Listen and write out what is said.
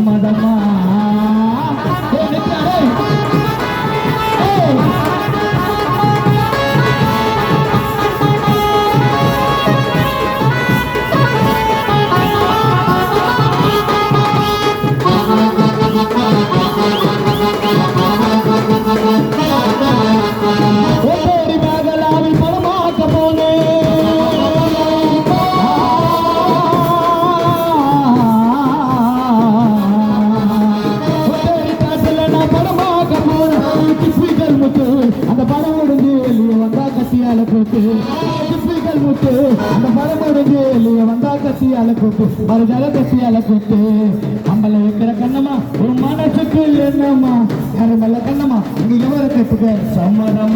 சம்மதமா அந்த படம் முடிஞ்சு வெளியே வந்தா கத்தியால கூட்டு சிப்பிகள் முட்டு அந்த படம் முடிஞ்சு வெளியே வந்தா கத்தியால கூட்டு மறுஜால கத்தியால கூட்டு நம்மள வைக்கிற கண்ணம்மா ஒரு மனசுக்கு என்னம்மா யாரும் நல்ல கண்ணம்மா இங்க எவரை கட்டுக்க சம்மதம்